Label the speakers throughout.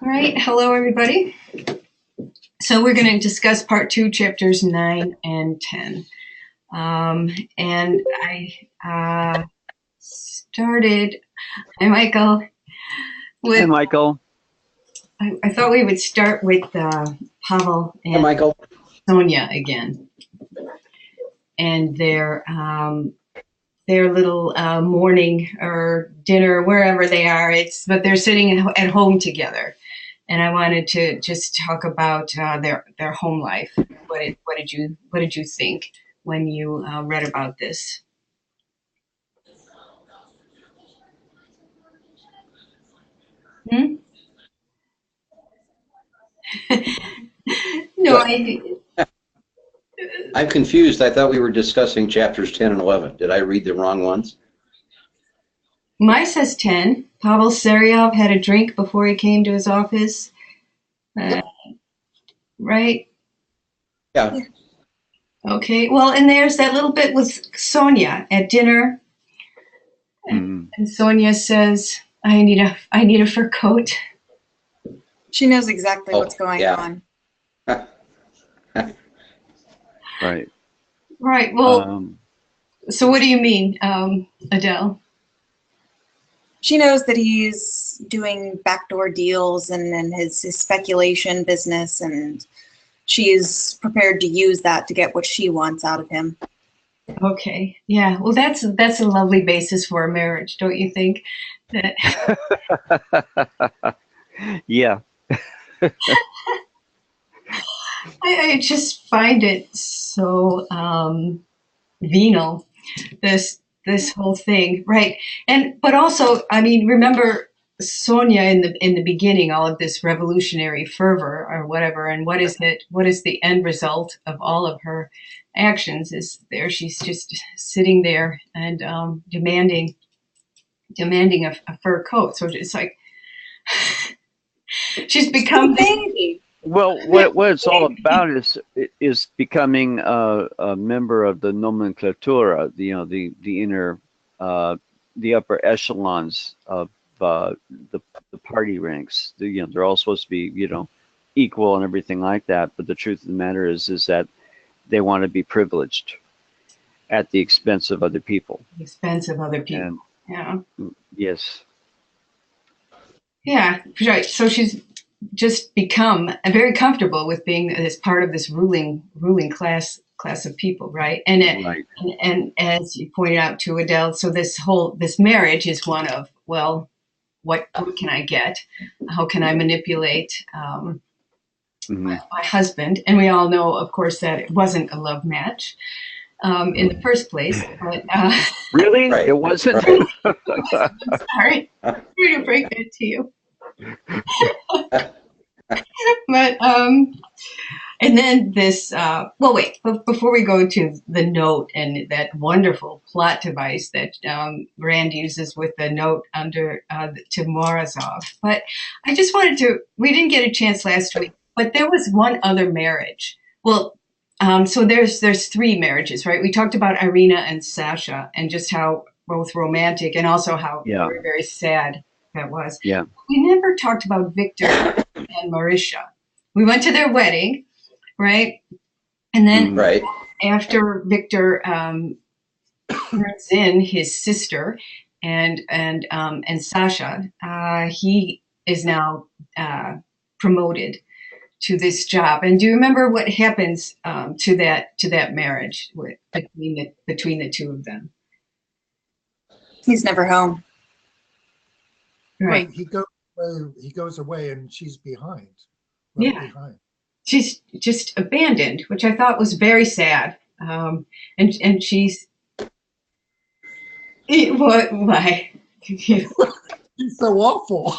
Speaker 1: All right, hello everybody. So we're going to discuss part two, chapters 9 and 10. And I started, hi Michael,
Speaker 2: Hey,
Speaker 1: with,
Speaker 2: Michael.
Speaker 1: I thought we would start with Pavel
Speaker 3: Hi,
Speaker 1: and
Speaker 3: Michael.
Speaker 1: Sonia again, and their little morning or dinner, wherever they are. But they're sitting at home together. And I wanted to just talk about their home life. What did you think when you read about this? Hmm? No,
Speaker 3: What?
Speaker 1: I
Speaker 3: I'm confused. I thought we were discussing chapters 10 and 11. Did I read the wrong ones?
Speaker 1: mine says 10. Pavel Saryov had a drink before he came to his office, uh, right?
Speaker 3: Yeah.
Speaker 1: Okay. Well, and there's that little bit with Sonia at dinner,
Speaker 2: Mm,
Speaker 1: and Sonia says, "I need a fur coat."
Speaker 4: She knows exactly
Speaker 3: Oh,
Speaker 4: what's going
Speaker 3: yeah.
Speaker 4: on.
Speaker 2: right.
Speaker 1: Right. Well,
Speaker 2: Um,
Speaker 1: so what do you mean, Adele?
Speaker 4: She knows that he's doing backdoor deals and his speculation business, and she's prepared to use that to get what she wants out of him.
Speaker 1: Okay. Yeah. Well, that's a lovely basis for a marriage, don't you think? That
Speaker 2: yeah.
Speaker 1: I just find it so venal. This whole thing, right? And but also, I mean, remember Sonia in the beginning, all of this revolutionary fervor or whatever, and what is it? What is the end result of all of her actions? Is there she's just sitting there and demanding a fur coat. So it's like she's
Speaker 4: She's a
Speaker 1: become this.
Speaker 4: baby.
Speaker 2: Well, what it's all about is becoming a member of the nomenclatura, the inner, uh, the upper echelons of the party ranks. They're all supposed to be equal and everything like that. But the truth of the matter is that they want to be privileged at the expense of other people.
Speaker 1: Expense of other
Speaker 2: And
Speaker 1: people. Yeah.
Speaker 2: yes.
Speaker 1: Yeah, right. So she's just become very comfortable with being as part of this ruling class of people, right?
Speaker 2: Right.
Speaker 1: And as you pointed out to Adele, so this marriage is one of, well, what can I get? How can I manipulate
Speaker 2: Hmm.
Speaker 1: my husband? And we all know, of course, that it wasn't a love match in the first place. But
Speaker 2: Really? It
Speaker 3: Right.
Speaker 2: wasn't?
Speaker 3: Right.
Speaker 1: I'm sorry, I'm going to break that to you. But and then this, well, wait, but before we go to the note and that wonderful plot device that Rand uses with the note under to Morozov. But I just wanted to, we didn't get a chance last week, but there was one other marriage. Well, so there's three marriages, right? We talked about Irina and Sasha and just how both romantic and also how
Speaker 2: Yeah.
Speaker 1: very, very sad that was.
Speaker 2: Yeah.
Speaker 1: We never talked about Victor and Marisha. We went to their wedding, right? And then
Speaker 2: Hmm.
Speaker 3: Right.
Speaker 1: after Victor brings in his sister and Sasha, he is now promoted to this job. And do you remember what happens to that marriage between the two of them?
Speaker 4: He's never home.
Speaker 1: Right?
Speaker 5: Right, he goes away and she's behind, left
Speaker 1: Yeah.
Speaker 5: behind.
Speaker 1: She's just abandoned, which I thought was very sad. And she's what? Why?
Speaker 5: He's so awful.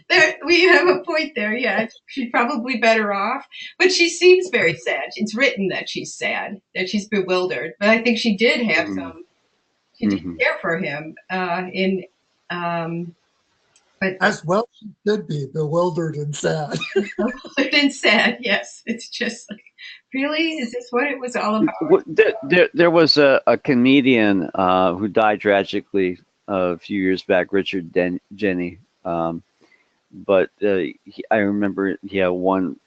Speaker 1: There, we have a point there. Yeah, she's probably better off, but she seems very sad. It's written that she's sad, that she's bewildered. But I think she did have
Speaker 2: Hmm.
Speaker 1: some. She did
Speaker 2: Hmm.
Speaker 1: care for him. Um, but
Speaker 5: As well she should be, bewildered and sad.
Speaker 1: and sad. Yes, it's just like, really, is this what it was all about?
Speaker 2: There was a comedian who died tragically a few years back, Richard Jenny. But I remember he had one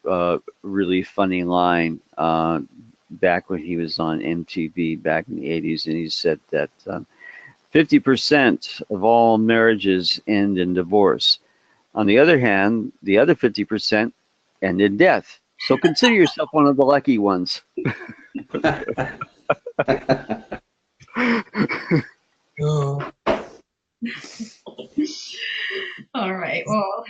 Speaker 2: really funny line back when he was on MTV back in the 80s, and he said that 50% of all marriages end in divorce. On the other hand, the other 50% end in death. So consider yourself one of the lucky ones.
Speaker 5: Oh,
Speaker 1: All right. Well,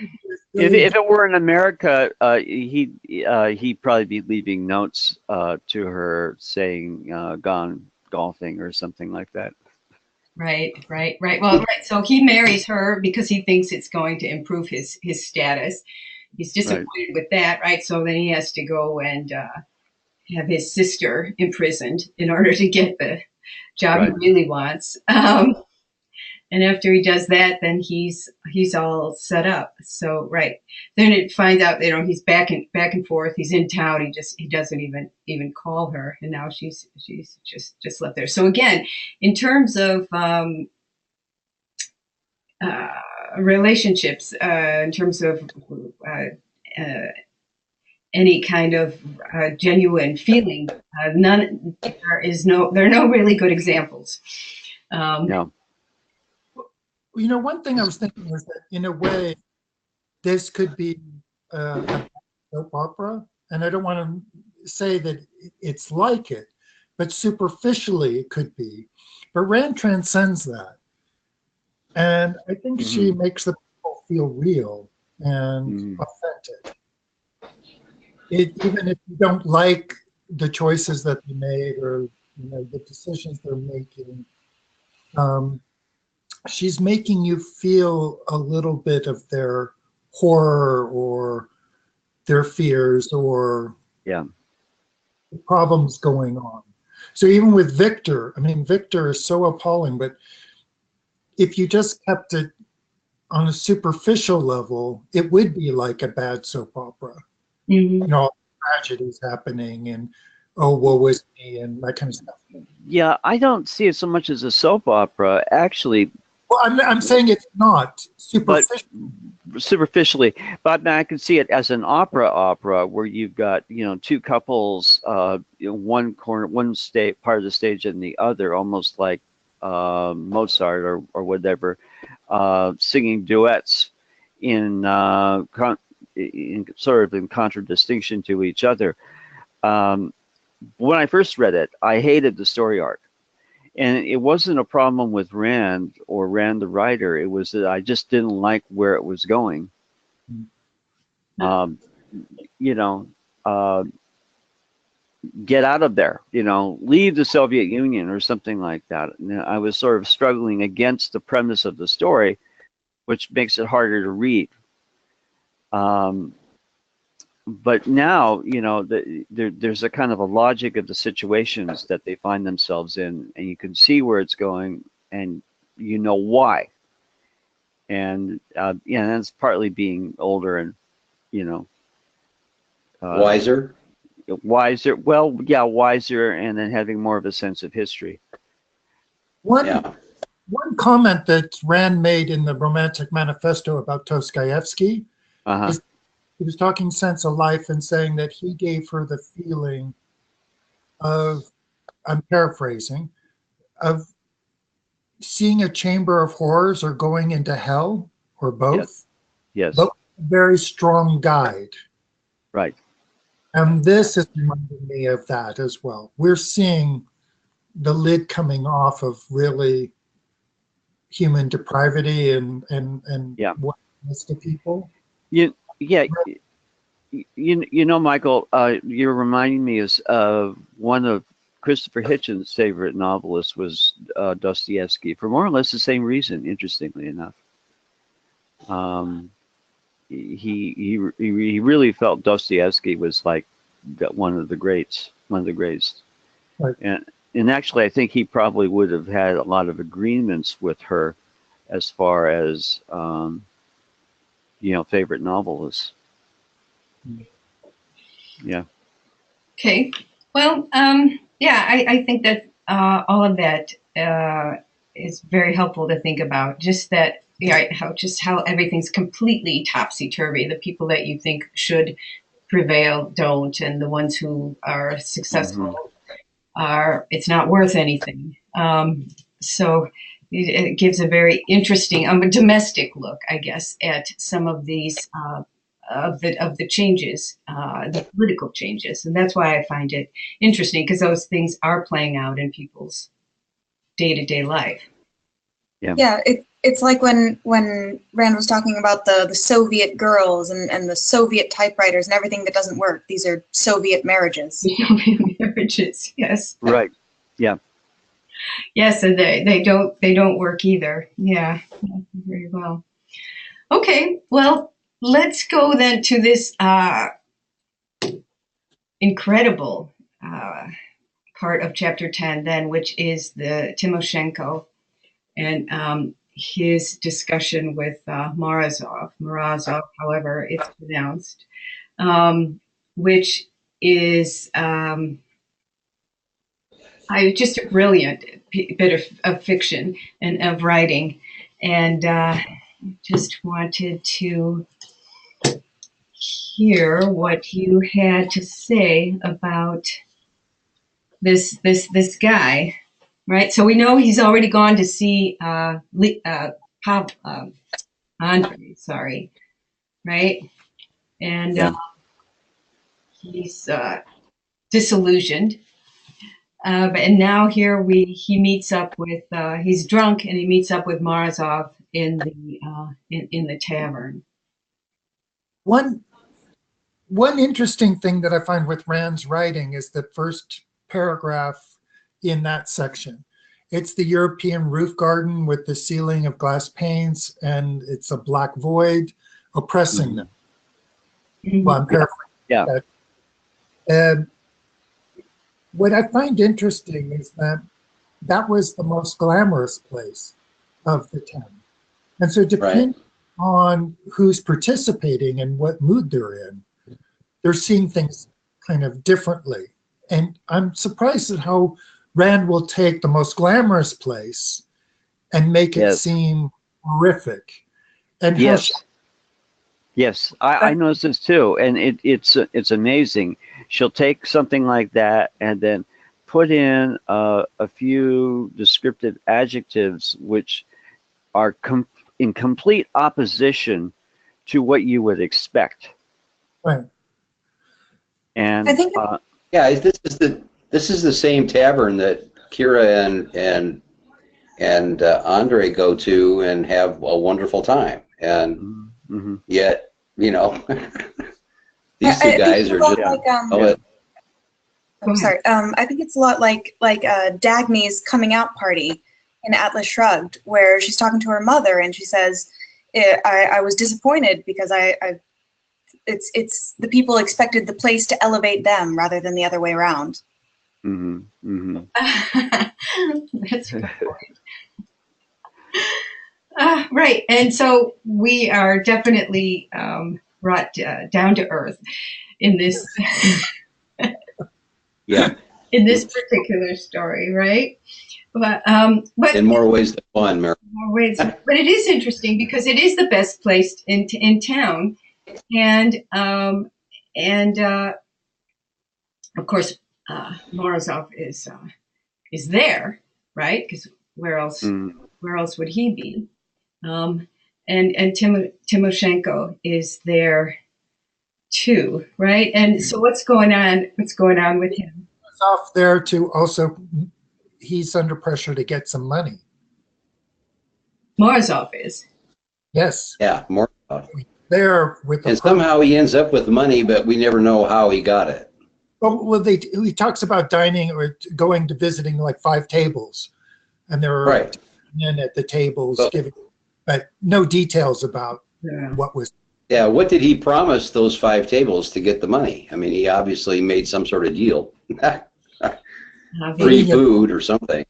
Speaker 2: If it were in America, he'd probably be leaving notes to her saying "gone golfing" or something like that.
Speaker 1: right. Well, right. So he marries her because he thinks it's going to improve his status. He's disappointed with that, right? So then he has to go and have his sister imprisoned in order to get the job
Speaker 2: Right.
Speaker 1: he really wants. And after he does that, then he's all set up. So right, then it finds out he's back and forth. He's in town. He doesn't even call her, and now she's just left there. So again, in terms of relationships, in terms of uh, any kind of genuine feeling, there are no really good examples.
Speaker 2: No.
Speaker 5: you know, one thing I was thinking was that in a way, this could be a soap opera, and I don't want to say that it's like it, but superficially it could be. But Rand transcends that, and I think she makes the people feel real and authentic. Even if you don't like the choices that they made or the decisions they're making, she's making you feel a little bit of their horror or their fears or
Speaker 2: Yeah.
Speaker 5: the problems going on. So even with Victor, I mean, Victor is so appalling, but if you just kept it on a superficial level, it would be like a bad soap opera.
Speaker 1: Mm-hmm.
Speaker 5: You know, tragedies happening and oh, woe is me and that kind of stuff.
Speaker 2: Yeah, I don't see it so much as a soap opera, actually.
Speaker 5: Well, I'm saying it's not superficial.
Speaker 2: Superficially, but I can see it as an opera where you've got two couples, one corner, one part of the stage, and the other, almost like Mozart or whatever, singing duets in sort of in contradistinction to each other. When I first read it, I hated the story arc. And it wasn't a problem with Rand or Rand the writer. It was that I just didn't like where it was going. Get out of there, leave the Soviet Union or something like that. And I was sort of struggling against the premise of the story, which makes it harder to read. But now, there's a kind of a logic of the situations that they find themselves in, and you can see where it's going, and you know why. And that's partly being older and,
Speaker 3: Wiser.
Speaker 2: Wiser. Well, yeah, wiser, and then having more of a sense of history.
Speaker 5: One comment that Rand made in the Romantic Manifesto about Dostoevsky is he was talking sense of life and saying that he gave her the feeling of, I'm paraphrasing, of seeing a chamber of horrors or going into hell, or both.
Speaker 2: Yes.
Speaker 5: Both a very strong guide.
Speaker 2: Right.
Speaker 5: And this is reminding me of that as well. We're seeing the lid coming off of really human depravity and what happens to people.
Speaker 2: Michael, you're reminding me of one of Christopher Hitchens' favorite novelists was Dostoevsky, for more or less the same reason, interestingly enough. He really felt Dostoevsky was like one of the greats. Right. And actually, I think he probably would have had a lot of agreements with her as far as favorite novelists. Yeah.
Speaker 1: Okay. Well, I think that all of that is very helpful to think about. Just that, right? How everything's completely topsy turvy. The people that you think should prevail don't, and the ones who are successful are. It's not worth anything. So it gives a very interesting, a domestic look, I guess, at some of these of the changes, the political changes, and that's why I find it interesting, because those things are playing out in people's day-to-day life.
Speaker 4: Yeah, it's like when Rand was talking about the Soviet girls and the Soviet typewriters and everything that doesn't work. These are Soviet marriages.
Speaker 1: Marriages, yes.
Speaker 2: Right. Yeah.
Speaker 1: Yes, and they don't work either. Yeah, very well. Okay, well, let's go then to this incredible part of chapter 10 then, which is the Timoshenko and his discussion with Morozov, however it's pronounced, which is just a brilliant bit of fiction and of writing. And just wanted to hear what you had to say about this guy, right? So we know he's already gone to see Andre, sorry, right? And he's disillusioned. And now here he meets up with he's drunk and he meets up with Morozov in the tavern.
Speaker 5: One interesting thing that I find with Rand's writing is the first paragraph in that section. It's the European roof garden with the ceiling of glass panes, and it's a black void oppressing them. Well, I'm paraphrasing.
Speaker 2: Yeah.
Speaker 5: That. And what I find interesting is that was the most glamorous place of the 10. And so depending on who's participating and what mood they're in, they're seeing things kind of differently. And I'm surprised at how Rand will take the most glamorous place and make it seem horrific. And
Speaker 2: Yes, I noticed this too, and it's amazing. She'll take something like that and then put in a few descriptive adjectives which are in complete opposition to what you would expect.
Speaker 5: Right.
Speaker 2: And
Speaker 4: I think
Speaker 3: this is the same tavern that Kira and Andre go to and have a wonderful time, and yet these two guys are just.
Speaker 4: I'm sorry. I think it's a lot like Dagny's coming out party in Atlas Shrugged, where she's talking to her mother and she says, "I was disappointed because it's the people expected the place to elevate them rather than the other way around."
Speaker 1: That's a good point. Right, and so we are definitely brought down to earth in this. In this particular story, right? But
Speaker 3: in more ways than one, Mary.
Speaker 1: More ways, but it is interesting because it is the best place in town, and of course Morozov is there, right? Because where else would he be? And Timoshenko is there too, right? And so what's going on with him?
Speaker 5: He's off there to also, he's under pressure to get some money.
Speaker 1: Morozov is.
Speaker 5: Yes.
Speaker 3: Yeah, Morozov.
Speaker 5: There with
Speaker 3: and somehow he ends up with money, but we never know how he got it.
Speaker 5: Well, he talks about dining or going to visiting like 5 tables, and there were men at the tables giving, but no details about what was.
Speaker 3: Yeah, what did he promise those 5 tables to get the money? I mean, he obviously made some sort of deal, free food or something.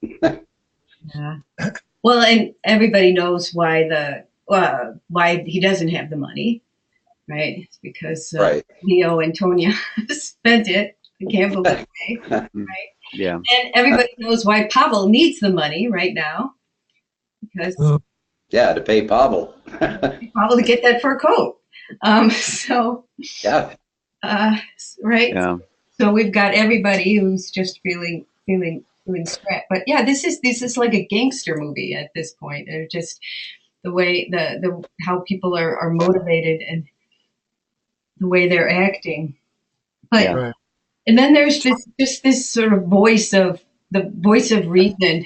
Speaker 1: Yeah. Well, and everybody knows why why he doesn't have the money, right? It's because Leo and Tonya spent it, gambled it away, right?
Speaker 2: Yeah.
Speaker 1: And everybody knows why Pavel needs the money right now, because
Speaker 3: Yeah, to pay Pavel.
Speaker 1: Pavel to get that fur coat. So,
Speaker 3: Yeah.
Speaker 1: right.
Speaker 2: Yeah.
Speaker 1: So we've got everybody who's just feeling strapped. But yeah, this is like a gangster movie at this point. They're just the way the how people are motivated and the way they're acting. But
Speaker 2: Yeah.
Speaker 5: Right.
Speaker 1: and then there's this sort of voice of reason,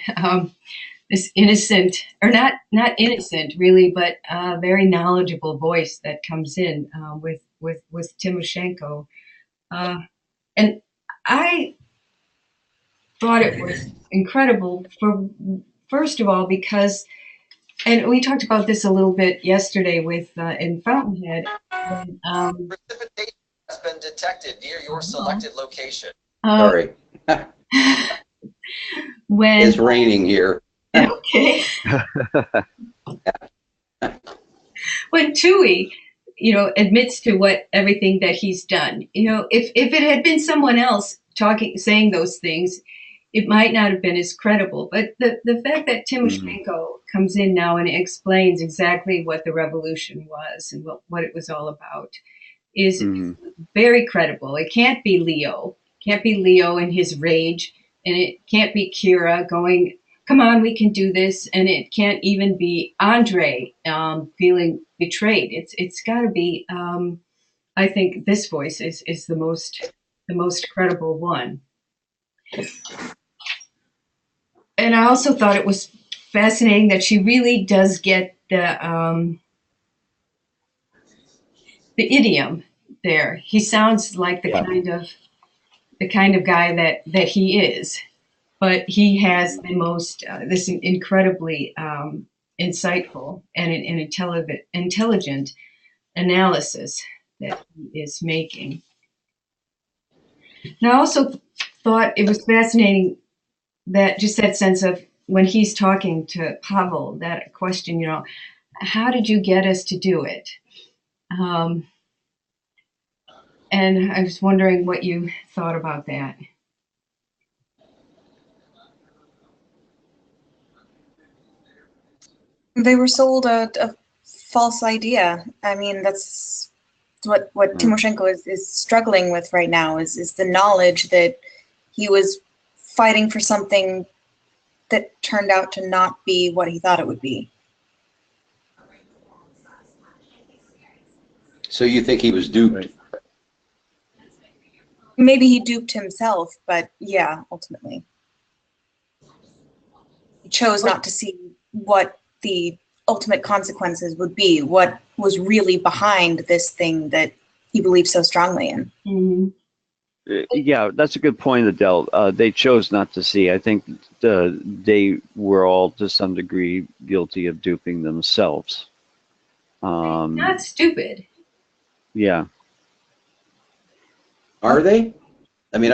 Speaker 1: this innocent or not innocent really, but very knowledgeable voice that comes in with Timoshenko, and I thought it was incredible for first of all because, and we talked about this a little bit yesterday with in Fountainhead. When,
Speaker 6: Precipitation has been detected near your selected location.
Speaker 3: Sorry.
Speaker 1: when
Speaker 3: It's raining here.
Speaker 1: okay, when Tui, admits to what everything that he's done. If it had been someone else saying those things, it might not have been as credible. But the fact that Timoshenko comes in now and explains exactly what the revolution was and what it was all about is very credible. It can't be Leo. Can't be Leo in his rage, and it can't be Kira going, "Come on, we can do this," and it can't even be Andre feeling betrayed. It's got to be. I think this voice is the most credible one. And I also thought it was fascinating that she really does get the idiom there. He sounds like the kind of guy that he is, but he has the most this incredibly insightful and an intelligent analysis that he is making. And I also thought it was fascinating that just that sense of when he's talking to Pavel, that question, how did you get us to do it? And I was wondering what you thought about that.
Speaker 4: They were sold a false idea. I mean, that's what Timoshenko is struggling with right now is the knowledge that he was fighting for something that turned out to not be what he thought it would be.
Speaker 3: So you think he was duped?
Speaker 2: Right.
Speaker 4: Maybe he duped himself, but yeah, ultimately. He chose not to see what the ultimate consequences would be, what was really behind this thing that he believed so strongly in.
Speaker 1: Mm-hmm.
Speaker 2: Yeah, that's a good point, Adele. They chose not to see. I think they were all, to some degree, guilty of duping themselves.
Speaker 1: Not stupid.
Speaker 2: Yeah.
Speaker 3: Are they? I mean,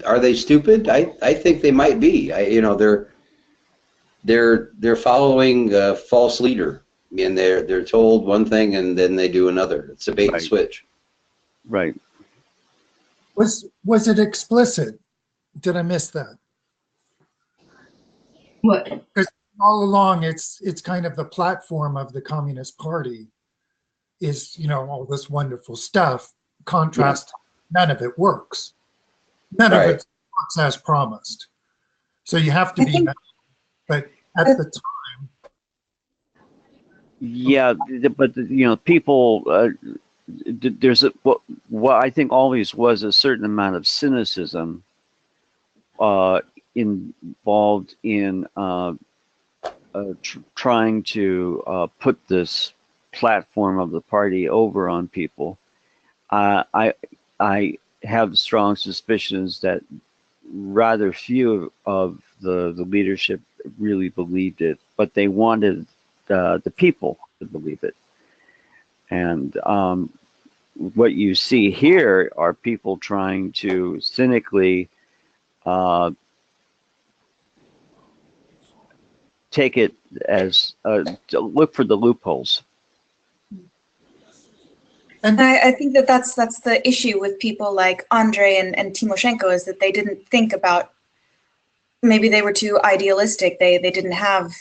Speaker 3: are they stupid? I think they might be. They're following a false leader, and they're told one thing and then they do another. It's a bait and switch.
Speaker 2: Right.
Speaker 5: Was it explicit? Did I miss that?
Speaker 1: What?
Speaker 5: Because all along, it's kind of the platform of the Communist Party is, all this wonderful stuff. Contrast, none of it works. None of it works as promised. So you have to be, but at the time.
Speaker 2: Yeah, but people. There's what I think always was a certain amount of cynicism involved in trying to put this platform of the party over on people. I have strong suspicions that rather few of the leadership really believed it, but they wanted the people to believe it. And what you see here are people trying to cynically take it as to look for the loopholes.
Speaker 4: And I think that's the issue with people like Andre and Timoshenko is that they didn't think about maybe they were too idealistic. They didn't have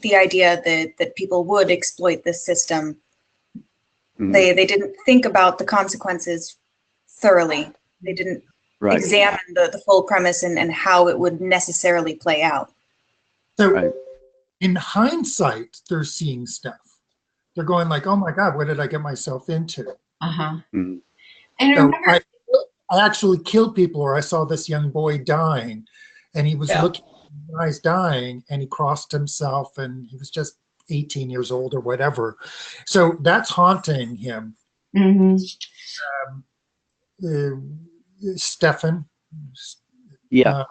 Speaker 4: the idea that people would exploit this system.
Speaker 2: Mhm.
Speaker 4: They didn't think about the consequences thoroughly. They didn't
Speaker 2: Right.
Speaker 4: examine the full premise and how it would necessarily play out.
Speaker 5: So
Speaker 2: Right.
Speaker 5: in hindsight, they're seeing stuff. They're going like, oh my God, what did I get myself into?
Speaker 1: Uh-huh.
Speaker 2: Mhm.
Speaker 1: And
Speaker 5: So
Speaker 1: remember,
Speaker 5: I actually killed people, or I saw this young boy dying, and he was
Speaker 3: Yeah.
Speaker 5: looking at the eyes dying, and he crossed himself, and he was just 18 years old or whatever. So that's haunting him.
Speaker 1: mhm.
Speaker 5: Stefan,
Speaker 2: Yeah.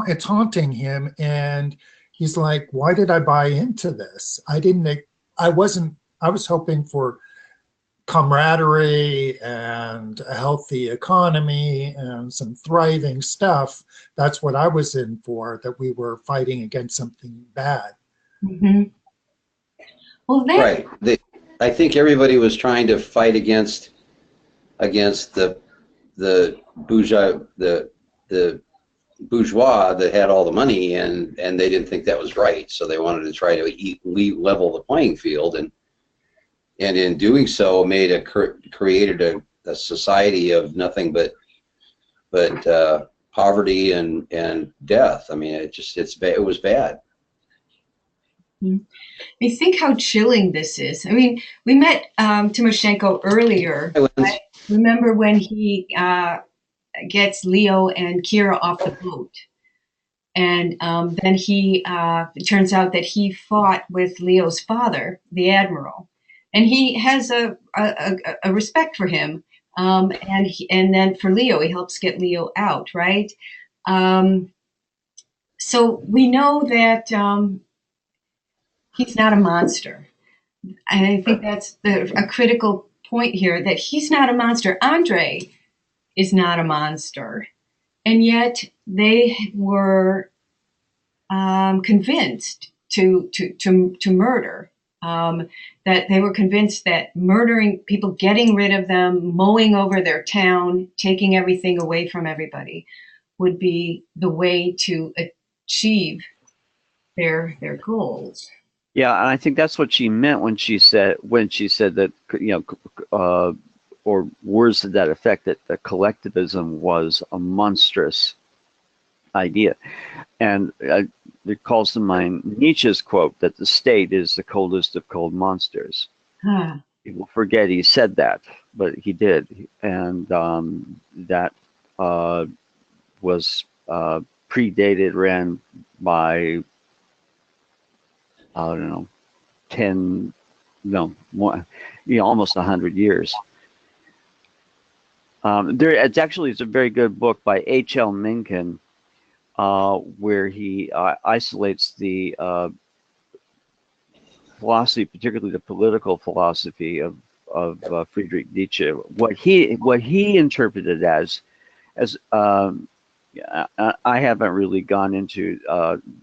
Speaker 5: it's haunting him, and he's like, why did I buy into this? I was hoping for camaraderie and a healthy economy and some thriving stuff. That's what I was in for, that we were fighting against something bad.
Speaker 1: Mhm. Well, that
Speaker 3: Right. I think everybody was trying to fight against the bourgeois that had all the money, and they didn't think that was right. So they wanted to try to level the playing field, and in doing so, created a society of nothing but poverty and death. I mean, it was bad.
Speaker 1: I think how chilling this is. I mean, we met Timoshenko earlier. I remember when he gets Leo and Kira off the boat. And then it turns out that he fought with Leo's father, the admiral. And he has a respect for him. And then for Leo, he helps get Leo out, right? So we know that he's not a monster. And I think that's a critical point here, that he's not a monster. Andre is not a monster. And yet they were convinced to murder. That they were convinced that murdering people, getting rid of them, mowing over their town, taking everything away from everybody, would be the way to achieve their goals.
Speaker 2: Yeah, and I think that's what she meant when she said that, or words to that effect, that the collectivism was a monstrous idea. And it calls to mind Nietzsche's quote that the state is the coldest of cold monsters.
Speaker 1: Huh.
Speaker 2: People forget he said that, but he did. And that was predated, ran by, I don't know, 10, no, more, almost 100 years. It's a very good book by H.L. Mencken, where he isolates the philosophy, particularly the political philosophy of Friedrich Nietzsche. What he interpreted as I haven't really gone into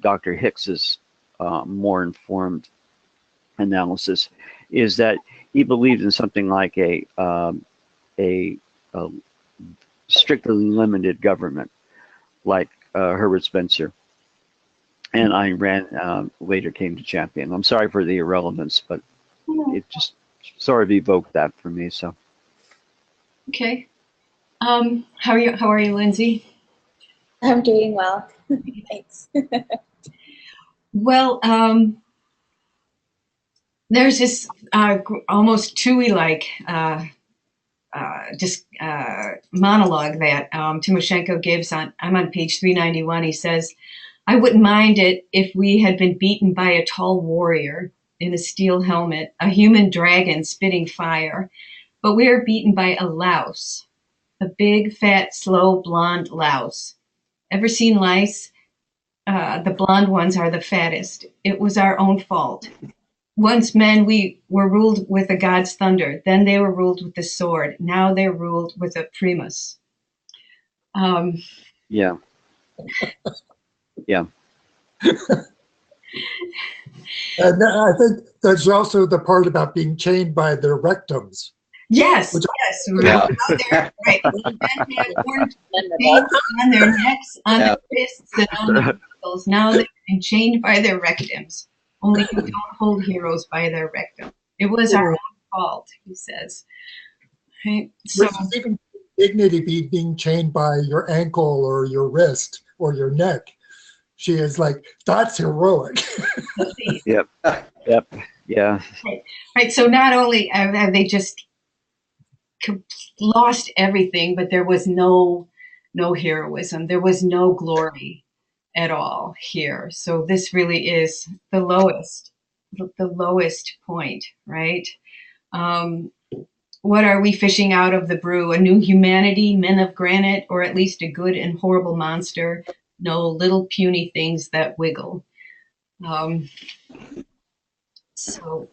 Speaker 2: Dr. Hicks's more informed analysis, is that he believed in something like a strictly limited government, like Herbert Spencer and Ayn Rand later came to champion. I'm sorry for the irrelevance, but it just sort of evoked that for me. So,
Speaker 1: Okay. How are you, Lindsay?
Speaker 7: I'm doing well. Thanks.
Speaker 1: Well, there's this almost Toohey-like monologue that Timoshenko gives I'm on page 391. He says, "I wouldn't mind it if we had been beaten by a tall warrior in a steel helmet, a human dragon spitting fire, but we are beaten by a louse, a big, fat, slow, blonde louse. Ever seen lice? The blonde ones are the fattest. It was our own fault. Once men, we were ruled with a god's thunder. Then they were ruled with the sword. Now they're ruled with a primus."
Speaker 2: yeah. Yeah.
Speaker 5: And I think there's also the part about being chained by their rectums.
Speaker 1: Yes,
Speaker 5: Which-
Speaker 1: yes. We were
Speaker 3: Yeah.
Speaker 1: out there, right. The men had orange chains on their necks, on
Speaker 3: Yeah.
Speaker 1: their wrists, and on their ankles. Now they've been chained by their rectums. Only you don't hold heroes by their rectum. It was our own fault, he says. Right? So,
Speaker 5: Which is even dignity being chained by your ankle or your wrist or your neck. She is like, that's heroic.
Speaker 2: Yep. Yeah.
Speaker 1: right. So not only have they just lost everything, but there was no heroism. There was no glory at all here. So this really is the lowest point, right? What are we fishing out of the brew? A new humanity, men of granite, or at least a good and horrible monster? No, little puny things that wiggle. So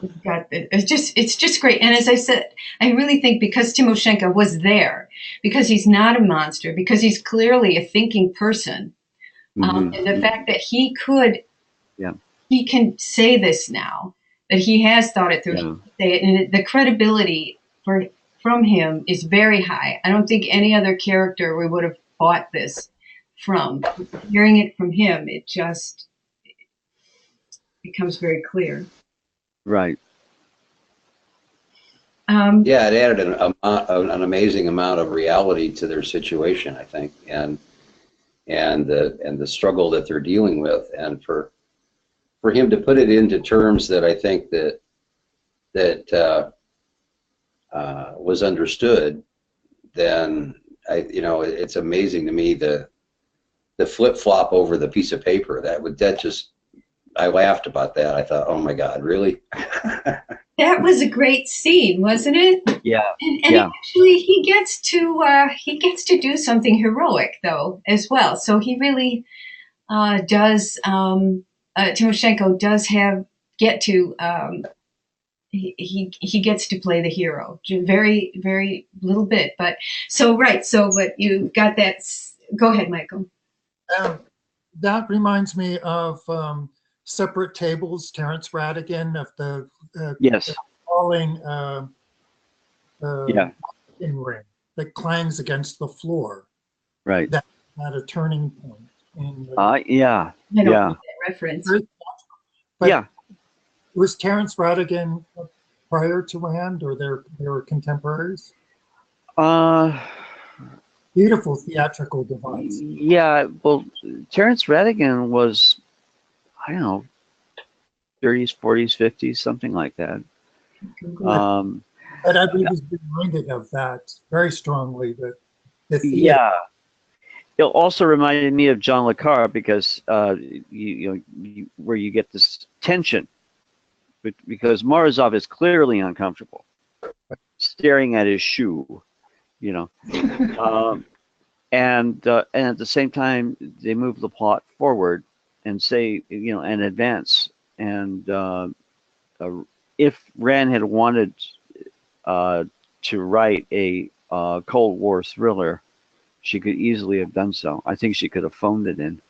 Speaker 1: we've got it's just great. And as I said, I really think because Timoshenko was there, because he's not a monster, because he's clearly a thinking person,
Speaker 2: Mhm.
Speaker 1: and the fact that he could,
Speaker 2: Yeah.
Speaker 1: he can say this now, that he has thought it through,
Speaker 2: Yeah.
Speaker 1: he can say it, and the credibility from him is very high. I don't think any other character we would have bought this from. Hearing it from him, it just becomes very clear.
Speaker 2: Right.
Speaker 3: Yeah, it added an amazing amount of reality to their situation, I think, and the struggle that they're dealing with, and for him to put it into terms that I think that was understood, then it's amazing to me the flip flop over the piece of paper I laughed about that. I thought, oh my God, really?
Speaker 1: That was a great scene, wasn't it?
Speaker 2: Yeah.
Speaker 1: And
Speaker 2: Yeah.
Speaker 1: actually, he gets to do something heroic though as well. So he really does. Timoshenko does get to. He gets to play the hero, very very little bit, but so right. So, but you got that. Go ahead, Michael.
Speaker 5: That reminds me of Separate Tables, Terrence Rattigan, of the
Speaker 2: Yes.
Speaker 5: falling
Speaker 2: Yeah.
Speaker 5: ring that clangs against the floor
Speaker 2: Right.
Speaker 5: at a turning point. In
Speaker 2: Yeah.
Speaker 1: I don't
Speaker 2: Yeah.
Speaker 1: know that reference.
Speaker 5: But
Speaker 2: Yeah.
Speaker 5: was Terrence Rattigan prior to Rand, or they were contemporaries? Beautiful theatrical device.
Speaker 2: Yeah. Well, Terrence Rattigan was, I don't know, 30s, 40s, 50s, something like that.
Speaker 5: But I was reminded of that very strongly. That the theater.
Speaker 2: Yeah. It also reminded me of John le Carre because where you get this tension, because Morozov is clearly uncomfortable, staring at his shoe, and at the same time they move the plot forward and say, and advance. And if Rand had wanted to write a Cold War thriller, she could easily have done so. I think she could have phoned it in.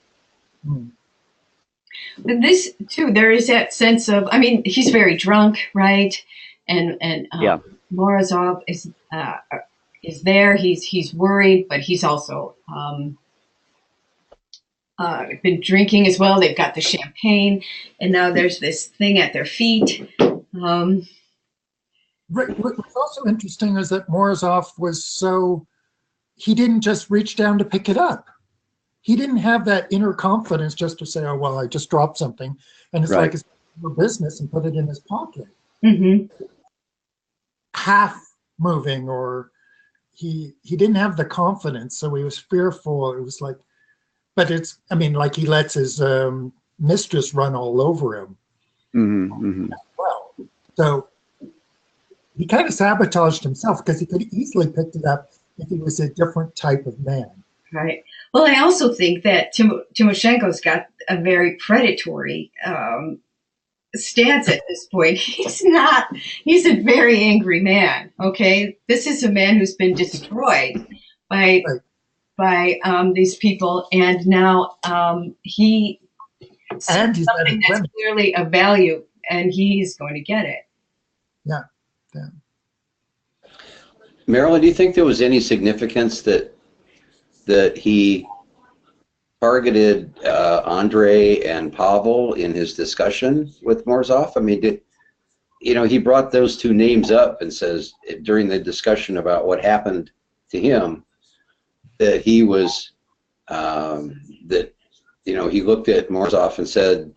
Speaker 1: And this too, there is that sense of, I mean, he's very drunk, right? And
Speaker 2: Yeah.
Speaker 1: Morozov is there. He's worried, but he's also been drinking as well. They've got the champagne, and now there's this thing at their feet.
Speaker 5: What's also interesting is that Morozov he didn't just reach down to pick it up. He didn't have that inner confidence just to say, oh, well, I just dropped something. And it's
Speaker 2: Right.
Speaker 5: like it's for business, and put it in his pocket.
Speaker 1: Mm-hmm.
Speaker 5: Half moving, or he didn't have the confidence, so he was fearful. It was like, but like he lets his mistress run all over him.
Speaker 2: Mm-hmm.
Speaker 5: Well, so he kind of sabotaged himself, because he could easily picked it up if he was a different type of man. Right.
Speaker 1: Well, I also think that Timoshenko's got a very predatory stance at this point. He's a very angry man. Okay. This is a man who's been destroyed by these people. And now he sees something that's clearly of value, and he's going to get it.
Speaker 5: Yeah.
Speaker 3: Marilyn, do you think there was any significance that he targeted Andre and Pavel in his discussion with Morozov? I mean, he brought those two names up and says during the discussion about what happened to him that he was he looked at Morozov and said,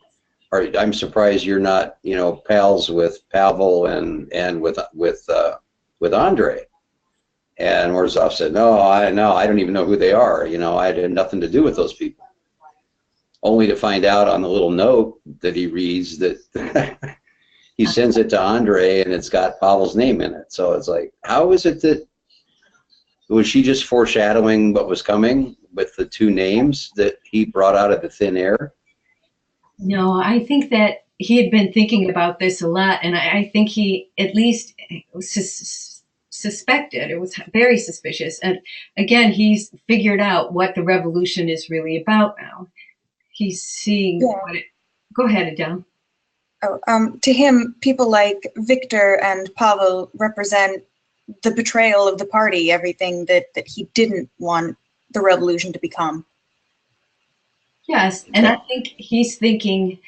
Speaker 3: "I'm surprised you're not pals with Pavel and with Andre." And Morozov said, "No, I don't even know who they are. I had nothing to do with those people." Only to find out on the little note that he reads that he sends it to Andre and it's got Pavel's name in it. So it's like, how is it that, was she just foreshadowing what was coming with the two names that he brought out of the thin air?
Speaker 1: No, I think that he had been thinking about this a lot, and I think he at least suspected. It was very suspicious. And again, he's figured out what the revolution is really about now. He's seeing what it. Go ahead, Adele.
Speaker 4: To him, people like Victor and Pavel represent the betrayal of the party, everything that he didn't want the revolution to become.
Speaker 1: Yes, and I think he's thinking,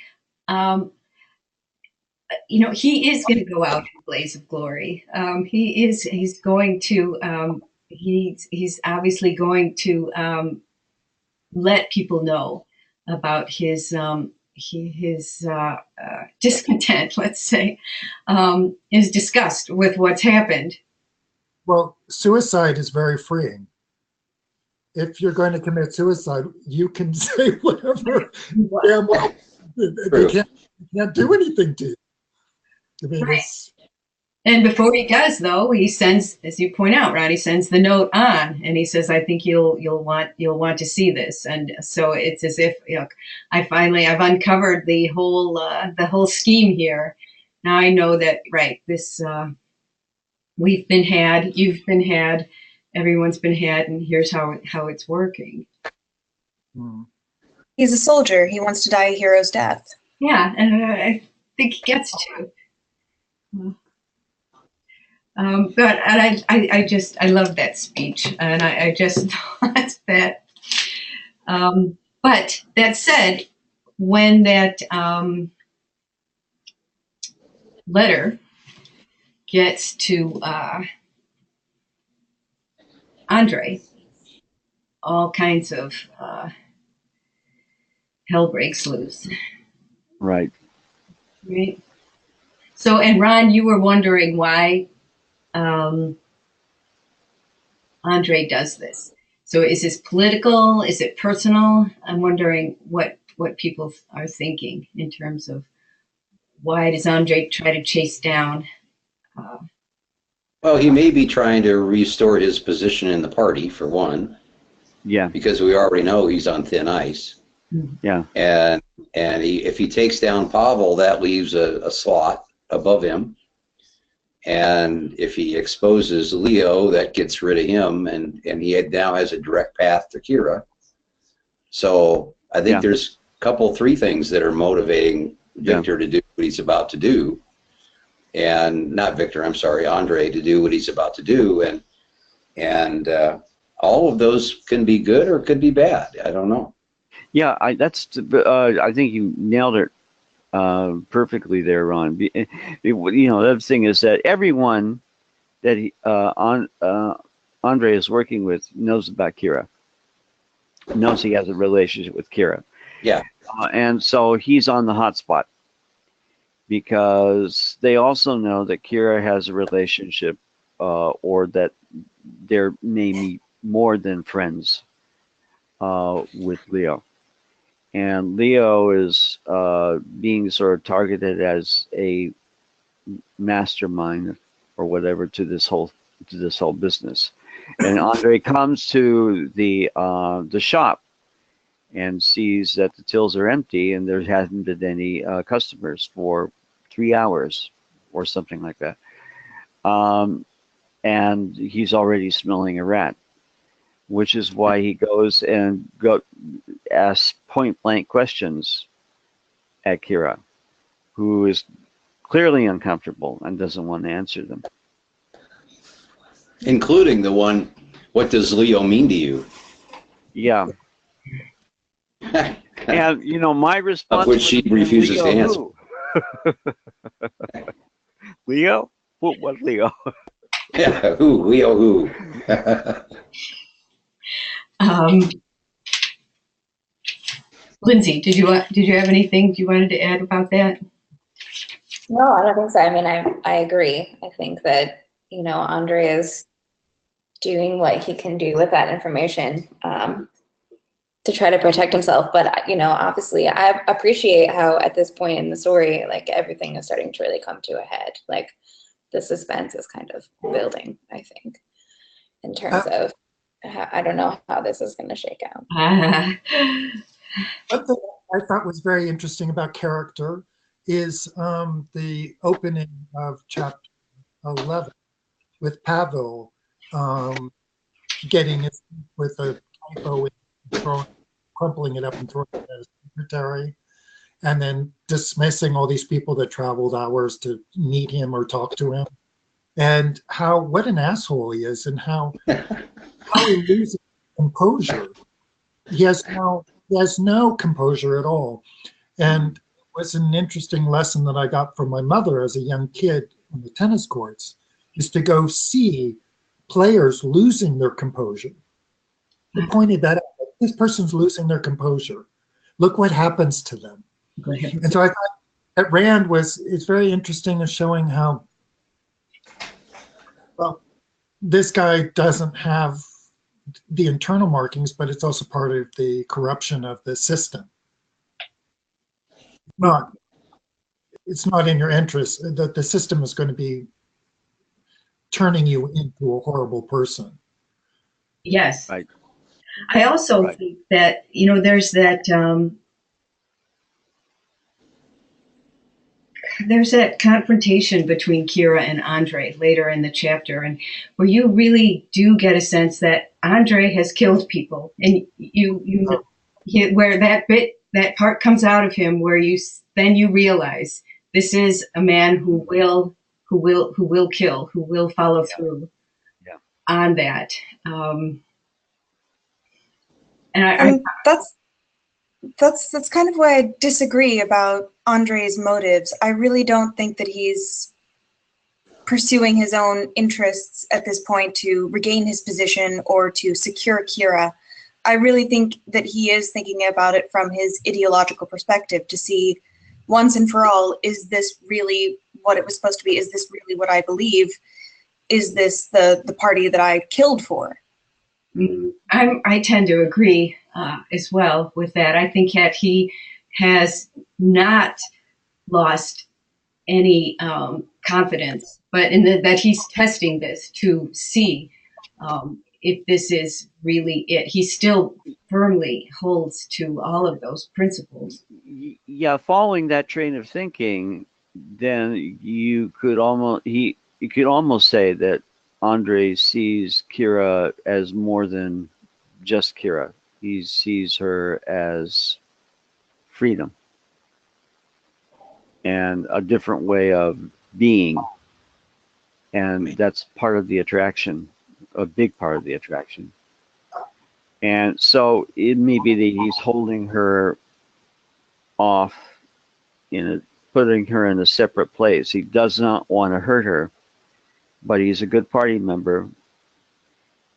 Speaker 1: he is going to go out in a blaze of glory. He's going to, he's obviously going to let people know about his discontent, let's say, his disgust with what's happened.
Speaker 5: Well, suicide is very freeing. If you're going to commit suicide, you can say whatever. Damn well, they can't do anything to you. I mean,
Speaker 1: Right. And before he does, though, he sends, as you point out, Ron, he sends the note on, and he says, "I think you'll want to see this." And so it's as if I've uncovered the whole scheme here. Now I know that, right? This we've been had, you've been had, everyone's been had, and here's how it's working.
Speaker 4: He's a soldier. He wants to die a hero's death.
Speaker 1: Yeah, and I think he gets to. But I love that speech, and I just thought that. But that said, when that letter gets to Andre, all kinds of hell breaks loose.
Speaker 2: Right.
Speaker 1: Right. So, and Ron, you were wondering why Andre does this. So is this political? Is it personal? I'm wondering what people are thinking in terms of why does Andre try to chase down?
Speaker 3: Well, he may be trying to restore his position in the party, for one.
Speaker 2: Yeah.
Speaker 3: Because we already know he's on thin ice.
Speaker 2: Yeah.
Speaker 3: And if he takes down Pavel, that leaves a slot above him. And if he exposes Leo, that gets rid of him, and he now has a direct path to Kira. So I think there's three things that are motivating Victor to do what he's about to do. And not Victor, I'm sorry, Andre, to do what he's about to do. And all of those can be good or could be bad. I don't know.
Speaker 2: Yeah, I think you nailed it perfectly there, Ron. The other thing is that everyone that Andre is working with knows about Kira, knows he has a relationship with Kira.
Speaker 3: Yeah.
Speaker 2: And so he's on the hot spot because they also know that Kira has a relationship or that they're maybe more than friends with Leo. And Leo is being sort of targeted as a mastermind or whatever to this whole business. And Andre comes to the shop and sees that the tills are empty and there hasn't been any customers for 3 hours or something like that. And he's already smelling a rat, which is why he goes and asks point blank questions at Kira, who is clearly uncomfortable and doesn't want to answer them.
Speaker 3: including the one, what does Leo mean to you?
Speaker 2: Yeah. And, you know, my response
Speaker 3: Of which she
Speaker 2: would have been,
Speaker 3: refuses to
Speaker 2: Leo
Speaker 3: answer.
Speaker 2: who? Leo? What Leo?
Speaker 3: Yeah, who? Leo who?
Speaker 1: Um, Lindsay, did you have anything you wanted to add about that?
Speaker 7: No, I don't think so. I mean, I agree. I think that, you know, Andre is doing what he can do with that information to try to protect himself. But, you know, obviously, I appreciate how at this point in the story, like everything is starting to really come to a head. Like the suspense is kind of building, I think, in terms of I don't know how this is going to shake out.
Speaker 5: One thing I thought was very interesting about character is the opening of chapter 11 with Pavel getting it with a typo and crumpling it up and throwing it at his secretary, and then dismissing all these people that traveled hours to meet him or talk to him, and what an asshole he is, and how he loses composure. He has no composure at all. And it was an interesting lesson that I got from my mother as a young kid on the tennis courts, is to go see players losing their composure. He pointed that out. This person's losing their composure. Look what happens to them. And so I thought at Rand it's very interesting as showing how, well, this guy doesn't have the internal markings, but it's also part of the corruption of the system. It's not in your interest that the system is going to be turning you into a horrible person.
Speaker 1: Yes.
Speaker 2: Right.
Speaker 1: I also
Speaker 2: Right.
Speaker 1: think that, you know, there's that confrontation between Kira and Andre later in the chapter, and where you really do get a sense that Andre has killed people, and where that part comes out of him, where you realize this is a man who will kill, who will follow through on that.
Speaker 4: And that's kind of why I disagree about Andre's motives. I really don't think that he's pursuing his own interests at this point to regain his position or to secure Kira. I really think that he is thinking about it from his ideological perspective to see once and for all, is this really what it was supposed to be? Is this really what I believe? Is this the party that I killed for?
Speaker 1: I tend to agree as well with that. I think that he has not lost any confidence, but that he's testing this to see if this is really it. He still firmly holds to all of those principles.
Speaker 2: Yeah, following that train of thinking, then you could almost say that Andre sees Kira as more than just Kira. He sees her as freedom and a different way of being. And that's part of the attraction, a big part of the attraction. And so it may be that he's holding her off, putting her in a separate place. He does not want to hurt her, but he's a good party member,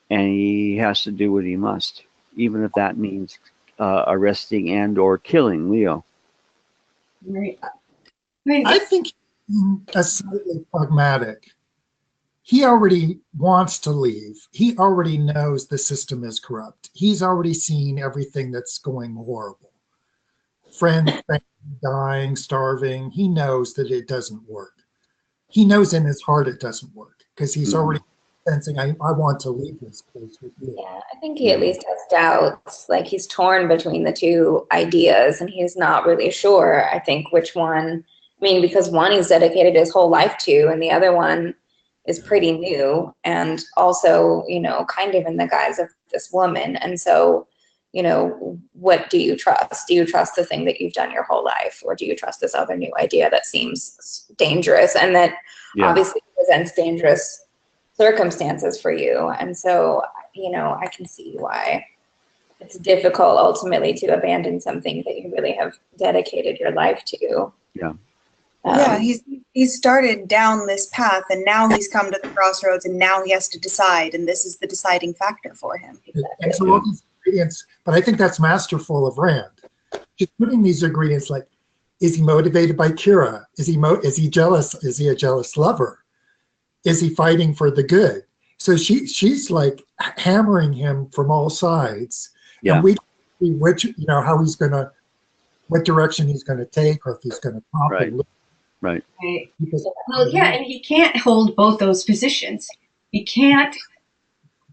Speaker 2: and he has to do what he must, even if that means arresting and or killing Leo.
Speaker 1: Right.
Speaker 5: I think he's slightly pragmatic. He already wants to leave. He already knows the system is corrupt. He's already seen everything that's going horrible. Friends dying, starving. He knows that it doesn't work. He knows in his heart it doesn't work because he's already sensing, I want to leave this place with you.
Speaker 7: Yeah, I think he at least has doubts. Like he's torn between the two ideas and he's not really sure, I think, which one. I mean, because one he's dedicated his whole life to, and the other one is pretty new and also, you know, kind of in the guise of this woman. And so, you know, what do you trust? Do you trust the thing that you've done your whole life, or do you trust this other new idea that seems dangerous and that obviously presents dangerous circumstances for you. And so, you know, I can see why it's difficult ultimately to abandon something that you really have dedicated your life to.
Speaker 2: Yeah.
Speaker 4: Yeah, he's started down this path, and now he's come to the crossroads, and now he has to decide, and this is the deciding factor for him.
Speaker 5: And so all these ingredients, but I think that's masterful of Rand. Just putting these ingredients like, is he motivated by Kira? Is he jealous? Is he a jealous lover? Is he fighting for the good? So she's like hammering him from all sides.
Speaker 2: Yeah.
Speaker 5: And we don't see which, you know, how he's gonna, what direction he's gonna take, or if he's gonna pop
Speaker 2: Right.
Speaker 5: and look.
Speaker 2: Right.
Speaker 1: Right.
Speaker 5: Because,
Speaker 1: Well, yeah, and he can't hold both those positions. He can't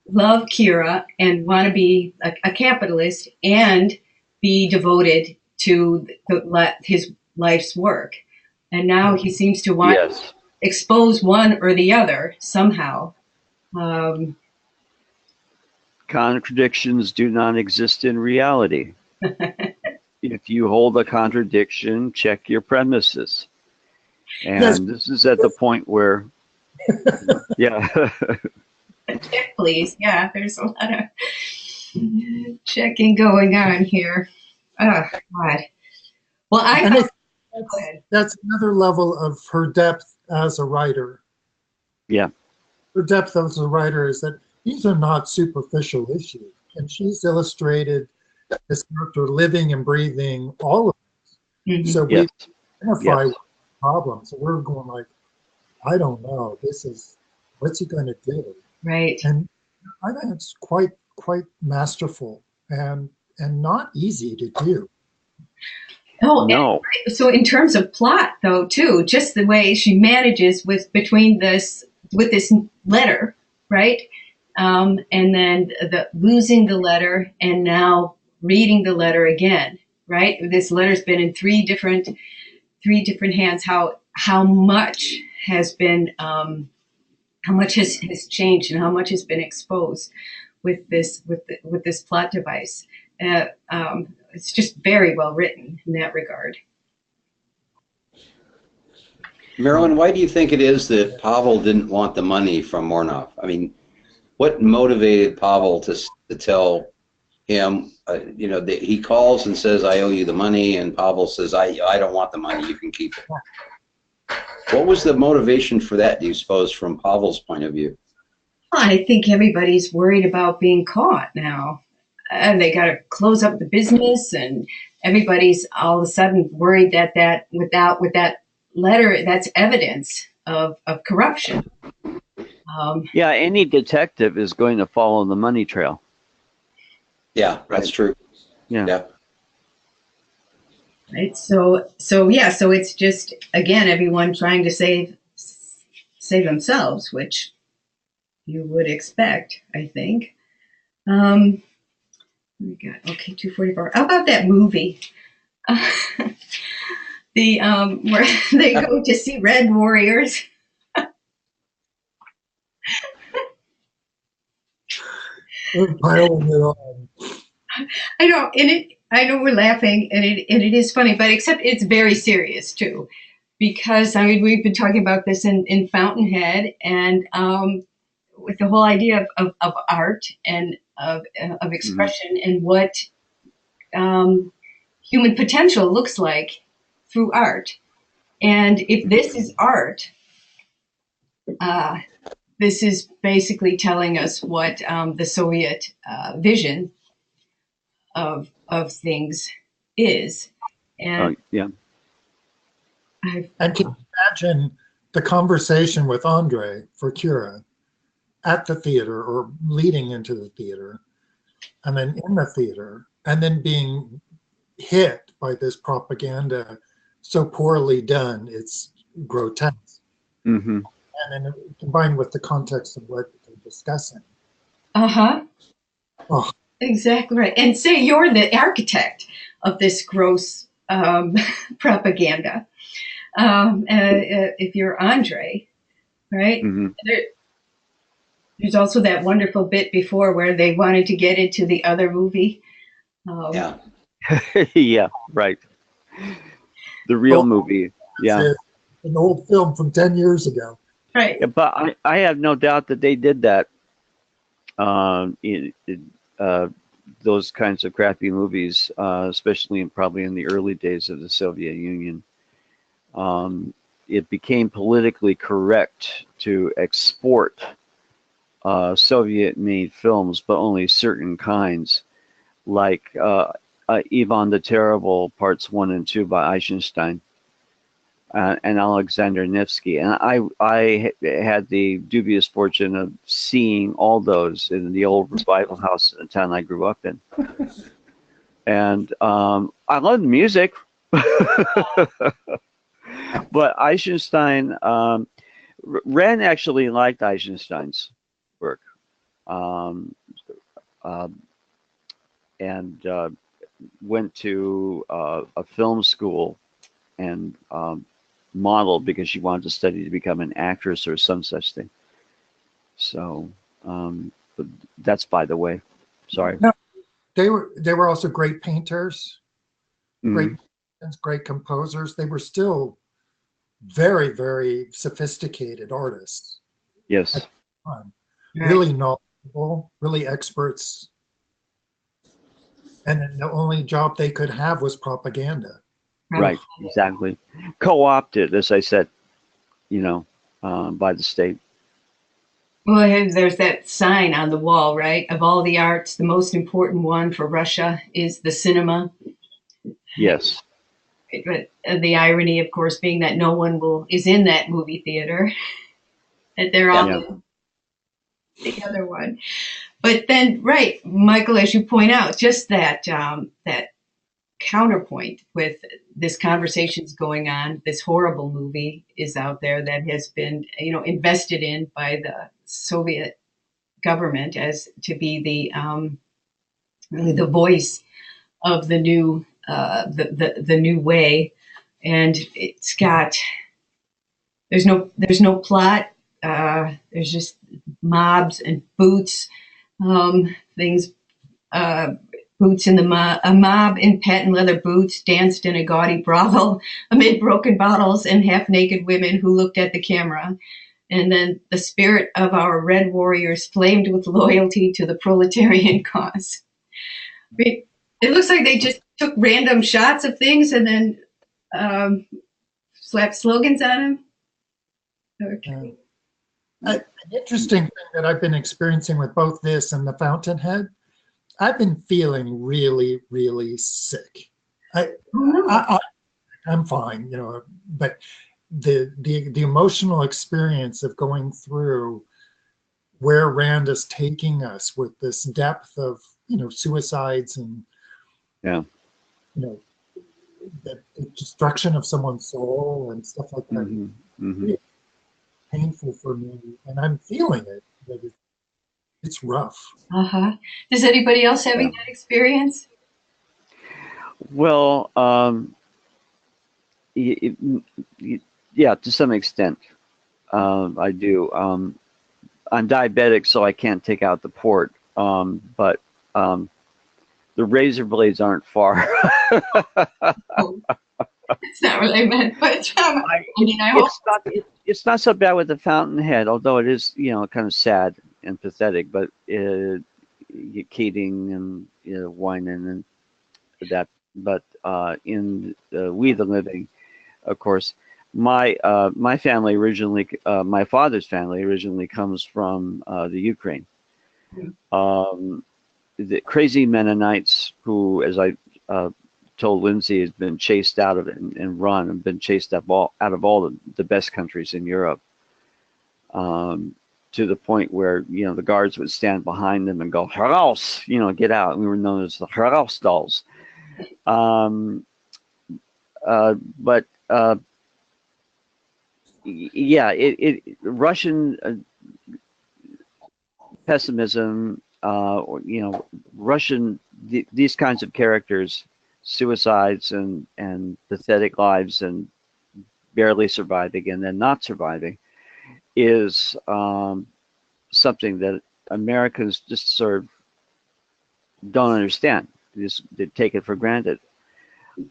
Speaker 1: love Kira and want to be a capitalist and be devoted to his life's work. And now he seems to want to
Speaker 2: Yes.
Speaker 1: expose one or the other somehow.
Speaker 2: Contradictions do not exist in reality. If you hold a contradiction, check your premises. And
Speaker 5: Yes.
Speaker 2: this is at the point where, yeah,
Speaker 1: Check, please. Yeah, there's a lot of checking going on here. Oh, God. Well,
Speaker 5: and
Speaker 1: go
Speaker 5: that's,
Speaker 1: ahead.
Speaker 5: that's another level of her depth as a writer.
Speaker 2: yeah,
Speaker 5: Her depth as a writer is that these are not superficial issues, and she's illustrated this character living and breathing all of it.
Speaker 1: Mhm.
Speaker 5: So
Speaker 2: yes,
Speaker 5: we identify
Speaker 2: yes.
Speaker 5: with the problem. So we're going like, I don't know. What's he going to do?
Speaker 1: Right.
Speaker 5: And I think it's quite masterful and not easy to do.
Speaker 1: Oh,
Speaker 2: No,
Speaker 1: so in terms of plot, though, too, just the way she manages with this letter, right? And then losing the letter, and now reading the letter again, right? This letter's been in three different hands. How much has been how much has changed, and how much has been exposed with this plot device. It's just very well written in that regard.
Speaker 3: Marilyn, why do you think it is that Pavel didn't want the money from Mornov? I mean, what motivated Pavel to tell him, you know, that he calls and says, I owe you the money, and Pavel says, I don't want the money, you can keep it. What was the motivation for that, do you suppose, from Pavel's point of view?
Speaker 1: I think everybody's worried about being caught now. And they got to close up the business, and everybody's all of a sudden worried that with that letter, that's evidence of corruption.
Speaker 2: Yeah, any detective is going to follow the money trail.
Speaker 3: Yeah, that's true.
Speaker 2: Yeah.
Speaker 1: Right. So it's just, again, everyone trying to save themselves, which you would expect, I think. We got, okay, 2:44. How about that movie? Where they go to see Red Warriors.
Speaker 5: We're piling it on.
Speaker 1: I know, I know we're laughing, and it is funny, but except it's very serious too, because I mean we've been talking about this in Fountainhead, and with the whole idea of art and of expression, and what human potential looks like through art. And if this is art, this is basically telling us what the Soviet vision of things is. And
Speaker 2: Yeah.
Speaker 5: And can you imagine the conversation with Andre for Kira at the theater, or leading into the theater, and then in the theater, and then being hit by this propaganda so poorly done, it's grotesque.
Speaker 2: Mm-hmm.
Speaker 5: And then combined with the context of what they're discussing.
Speaker 1: Uh-huh.
Speaker 5: Oh.
Speaker 1: Exactly right. And say you're the architect of this gross propaganda. If you're Andre, right?
Speaker 2: Mm-hmm.
Speaker 1: There's also that wonderful bit before where they wanted to get into the other movie.
Speaker 3: Yeah.
Speaker 2: Yeah, right. The real movie. Yeah.
Speaker 5: An old film from 10 years ago.
Speaker 1: Right.
Speaker 2: Yeah, but I have no doubt that they did that. Those kinds of crappy movies, especially probably in the early days of the Soviet Union. It became politically correct to export Soviet-made films, but only certain kinds, like Ivan the Terrible Parts 1 and 2 by Eisenstein. And Alexander Nevsky, and I had the dubious fortune of seeing all those in the old revival house in the town I grew up in, and I love the music, but Eisenstein, Rand actually liked Eisenstein's work, and went to a film school and modeled because she wanted to study to become an actress or some such thing. So, but that's by the way. Sorry.
Speaker 5: No, they were also great painters, great
Speaker 2: Mhm.
Speaker 5: great composers. They were still very, very sophisticated artists.
Speaker 2: Yes.
Speaker 5: Really knowledgeable, really experts. And then the only job they could have was propaganda.
Speaker 2: Right. Exactly. Co-opted, as I said, by the state.
Speaker 1: Well, there's that sign on the wall, right? Of all the arts, the most important one for Russia is the cinema.
Speaker 2: Yes.
Speaker 1: But the irony, of course, being that no one is in that movie theater, that they're all in the other one. But then, right, Michael, as you point out, just that that counterpoint with this conversation's going on, this horrible movie is out there that has been, invested in by the Soviet government as to be really the voice of the new the new way, and it's got there's no plot. There's just mobs and boots, things. Boots in a mob in patent leather boots danced in a gaudy brothel amid broken bottles and half-naked women who looked at the camera. And then the spirit of our red warriors flamed with loyalty to the proletarian cause. I mean, it looks like they just took random shots of things and then slapped slogans on them. Okay.
Speaker 5: An interesting thing that I've been experiencing with both this and the Fountainhead, I've been feeling really, really sick. I'm fine, but the emotional experience of going through where Rand is taking us with this depth of, suicides and, the destruction of someone's soul and stuff like that. Really painful for me, and I'm feeling it. But it's rough.
Speaker 1: Is anybody else having that experience?
Speaker 2: Well, yeah, to some extent, I do. I'm diabetic, so I can't take out the port. But the razor blades aren't far.
Speaker 1: That's not what I meant, but I hope
Speaker 2: it's not so bad with the Fountainhead, although it is, kind of sad and pathetic. But Keating and whining and that. But in We the Living, of course, my family originally, my father's family originally comes from the Ukraine. The crazy Mennonites who, as I told Lindsay, has been chased out of it and run and been chased out of all the best countries in Europe, to the point where the guards would stand behind them and go "Heraus," get out. And we were known as the Heraus dolls. But yeah, Russian pessimism, Russian these kinds of characters, suicides and pathetic lives and barely surviving and then not surviving, is something that Americans just sort of don't understand. They take it for granted.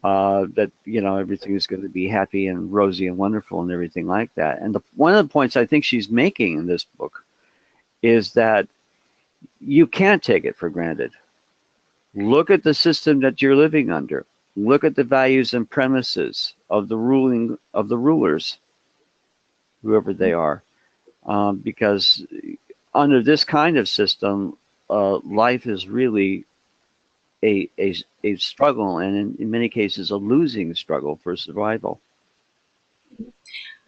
Speaker 2: that everything is going to be happy and rosy and wonderful and everything like that. And one of the points I think she's making in this book is that you can't take it for granted. Look at the system that you're living under. Look at the values and premises of the rulers, whoever they are, because under this kind of system, life is really a struggle, and in many cases a losing struggle for survival.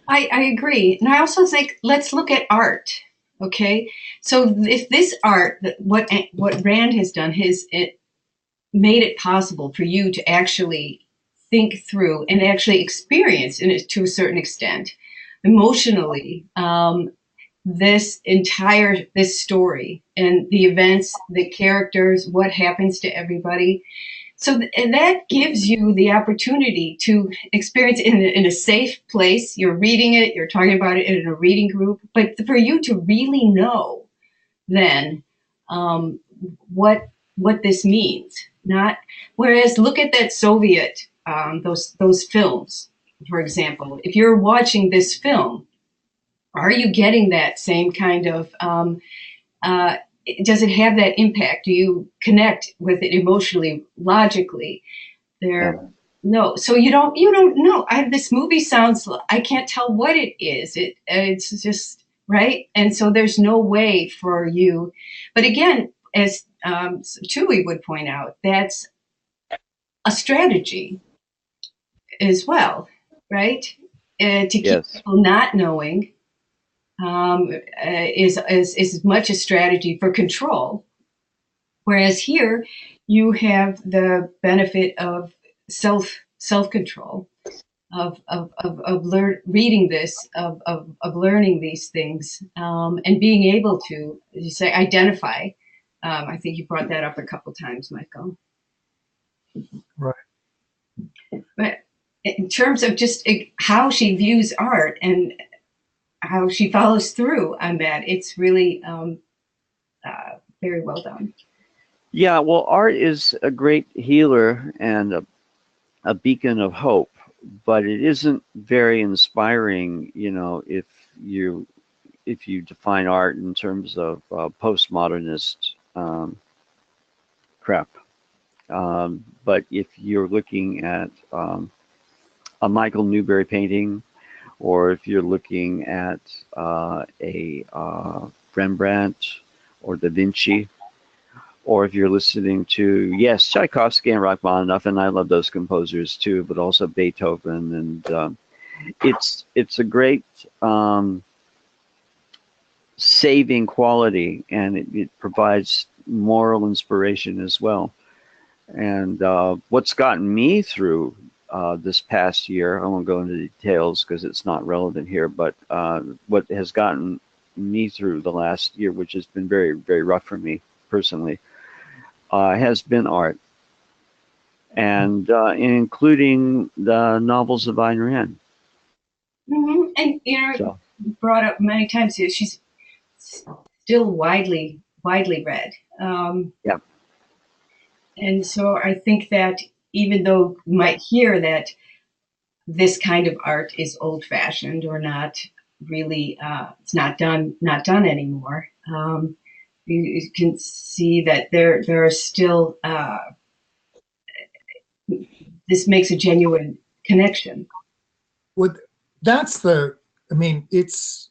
Speaker 1: I agree. And I also think let's look at art. Okay. So if this art, what Rand has done, it made it possible for you to actually think through and actually experience in it to a certain extent emotionally, this story and the events, the characters, what happens to everybody. So and that gives you the opportunity to experience in a safe place. You're reading it, you're talking about it in a reading group, but for you to really know then what this means. Not whereas look at that Soviet those films, for example. If you're watching this film, are you getting that same kind of does it have that impact? Do you connect with it emotionally, logically? No. So you don't know. This movie sounds. I can't tell what it is. It's just right. And so there's no way for you. But again, as Tui would point out, that's a strategy as well, right? To keep people not knowing. Is as much a strategy for control, whereas here you have the benefit of self control, of reading this, of learning these things, and being able to, as you say, identify. I think you brought that up a couple times, Michael.
Speaker 5: Right.
Speaker 1: But in terms of just how she views art and how she follows through on that, it's really very well done.
Speaker 2: Yeah, well, art is a great healer and a beacon of hope, but it isn't very inspiring, if you define art in terms of postmodernist crap. But if you're looking at a Michael Newbury painting, or if you're looking at a Rembrandt or Da Vinci, or if you're listening to, yes, Tchaikovsky and Rachmaninoff, and I love those composers too, but also Beethoven, and it's a great saving quality, and it provides moral inspiration as well. And what's gotten me through this past year, I won't go into details because it's not relevant here, but what has gotten me through the last year, which has been very, very rough for me personally, has been art, and including the novels of Ayn Rand.
Speaker 1: Mm-hmm. And brought up many times here, she's still widely read.
Speaker 2: Yeah.
Speaker 1: And so I think that even though you might hear that this kind of art is old-fashioned or not really, it's not done anymore. You can see that there are still. This makes a genuine connection.
Speaker 5: Well, it's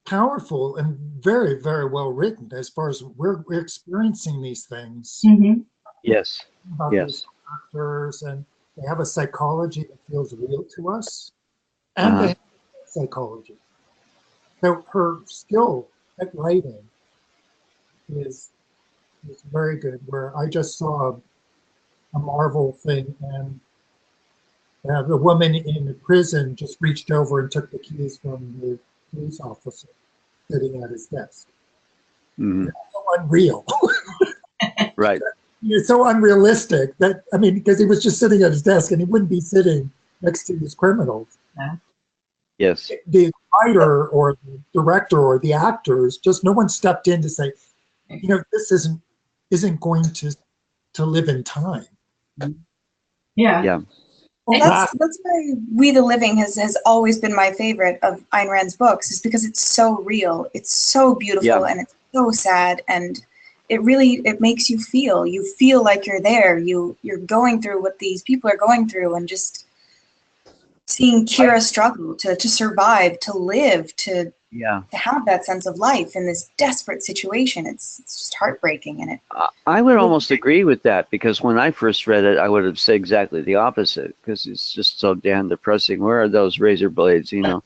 Speaker 5: powerful and very, very well written as far as we're experiencing these things.
Speaker 1: Mm-hmm.
Speaker 2: Yes. Yes.
Speaker 5: Characters, and they have a psychology that feels real to us, and they have psychology. So her skill at writing is very good. Where I just saw a Marvel thing, and the woman in the prison just reached over and took the keys from the police officer sitting at his desk.
Speaker 2: Mm-hmm.
Speaker 5: It's so unreal.
Speaker 2: Right.
Speaker 5: It's so unrealistic that, because he was just sitting at his desk and he wouldn't be sitting next to these criminals.
Speaker 1: Yeah.
Speaker 2: Yes.
Speaker 5: The writer or the director or the actors, just no one stepped in to say, this isn't going to live in time.
Speaker 1: Yeah.
Speaker 2: Yeah.
Speaker 4: Well, that's why We the Living has always been my favorite of Ayn Rand's books, is because it's so real, it's so beautiful,
Speaker 2: Yeah.
Speaker 4: and it's so sad, and it makes you feel like you're there. You're going through what these people are going through, and just seeing Kira struggle to survive, to live, to
Speaker 2: Yeah.
Speaker 4: have that sense of life in this desperate situation. It's just heartbreaking, and
Speaker 2: I would almost agree with that, because when I first read it, I would have said exactly the opposite, because it's just so damn depressing. Where are those razor blades, you know?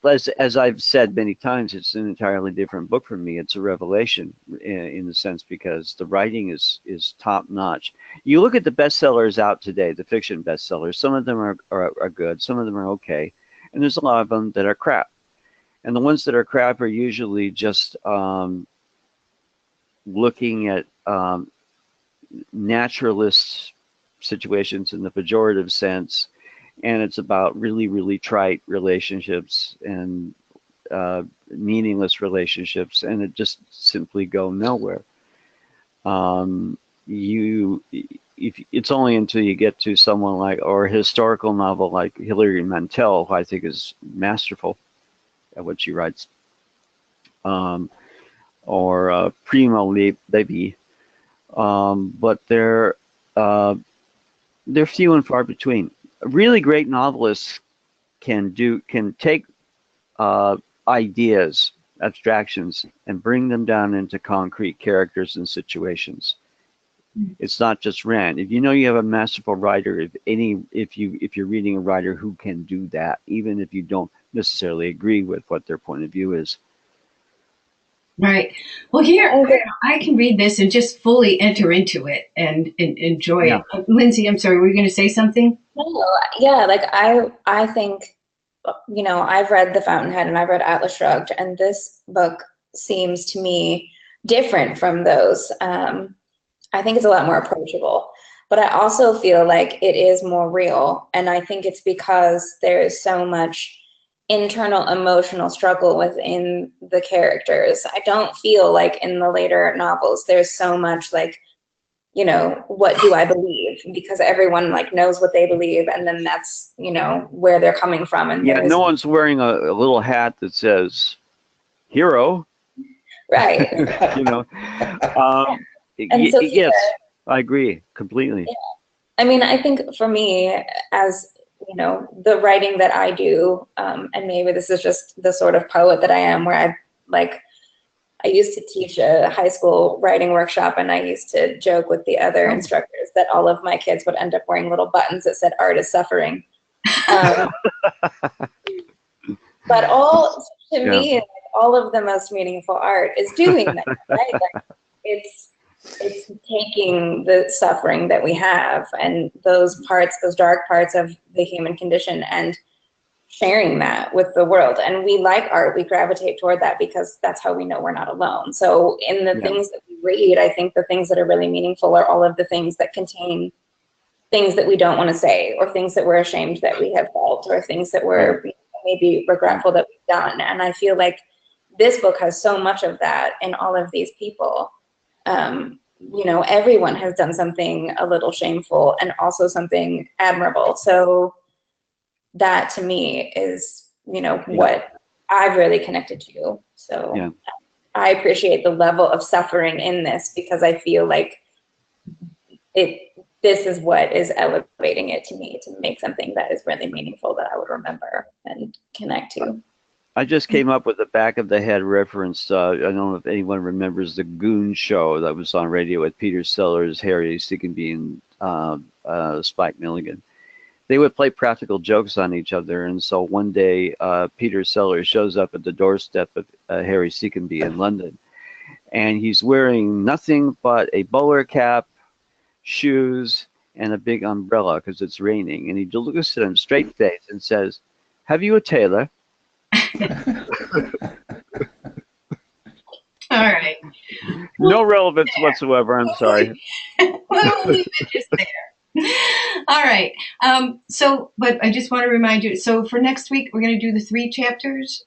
Speaker 2: But as I've said many times, it's an entirely different book for me. It's a revelation in the sense, because the writing is top notch. You look at the bestsellers out today, the fiction bestsellers. Some of them are good, some of them are okay, and there's a lot of them that are crap. And the ones that are crap are usually just looking at naturalist situations in the pejorative sense, and it's about really, really trite relationships and meaningless relationships, and it just simply go nowhere. If it's only until you get to someone like, or a historical novel like Hilary Mantel, who I think is masterful at what she writes, or Primo Levi, but they're few and far between. Really great novelists can take ideas, abstractions, and bring them down into concrete characters and situations. It's not just Rand. If you know you have a masterful writer, if you're reading a writer who can do that, even if you don't necessarily agree with what their point of view is.
Speaker 1: Right. Well, I can read this and just fully enter into it and enjoy
Speaker 2: Yeah.
Speaker 1: it. Lindsay, I'm sorry, were you going to say something?
Speaker 7: No, yeah, like I think, I've read The Fountainhead and I've read Atlas Shrugged, and this book seems to me different from those. I think it's a lot more approachable, but I also feel like it is more real, and I think it's because there is so much internal emotional struggle within the characters. I don't feel like in the later novels there's so much like, what do I believe? Because everyone like knows what they believe, and then that's, where they're coming from. And
Speaker 2: Yeah, no one's wearing a little hat that says hero.
Speaker 7: Right. And so
Speaker 2: yes, I agree completely.
Speaker 7: Yeah. I mean, I think for me, as the writing that I do, and maybe this is just the sort of poet that I am, where I used to teach a high school writing workshop, and I used to joke with the other instructors that all of my kids would end up wearing little buttons that said "Art is Suffering." But to me, all of the most meaningful art is doing that, right? Like, it's taking the suffering that we have and those dark parts of the human condition, and sharing that with the world. And we like art, we gravitate toward that because that's how we know we're not alone. So in the things that we read, I think the things that are really meaningful are all of the things that contain things that we don't want to say, or things that we're ashamed that we have felt, or things that we're maybe regretful that we've done. And I feel like this book has so much of that in all of these people. Everyone has done something a little shameful and also something admirable. So that to me is, what I've really connected to. So I appreciate the level of suffering in this, because I feel like this is what is elevating it to me, to make something that is really meaningful that I would remember and connect to.
Speaker 2: I just came up with a back of the head reference. I don't know if anyone remembers the Goon Show that was on radio with Peter Sellers, Harry Sickenby, and Spike Milligan. They would play practical jokes on each other, and so one day Peter Sellers shows up at the doorstep of Harry Sickenby in London, and he's wearing nothing but a bowler cap, shoes, and a big umbrella because it's raining. And he looks at him straight face and says, "Have you a tailor?"
Speaker 1: All right.
Speaker 2: No relevance whatsoever. I'm sorry.
Speaker 1: We'll leave it just there. All right. But I just want to remind you, so for next week, we're going to do the 3 chapters,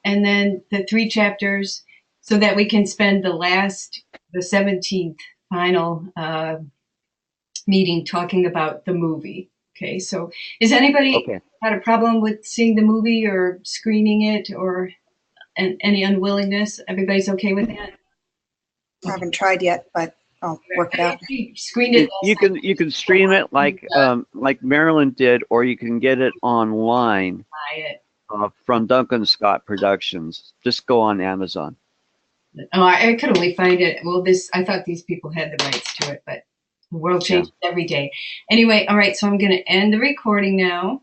Speaker 1: and then the 3 chapters, so that we can spend the 17th final meeting talking about the movie. Okay, so is anybody
Speaker 2: Okay.
Speaker 1: had a problem with seeing the movie or screening it or any unwillingness? Everybody's okay with that?
Speaker 4: I haven't tried yet, but I'll work it
Speaker 1: I
Speaker 4: out.
Speaker 1: actually screened it.
Speaker 2: You can stream it like Marilyn did, or you can get it online
Speaker 1: Buy it.
Speaker 2: from Duncan Scott Productions. Just go on Amazon.
Speaker 1: Oh, I could only find it. Well, I thought these people had the rights to it, but the world changes every day. Anyway, all right, so I'm going to end the recording now.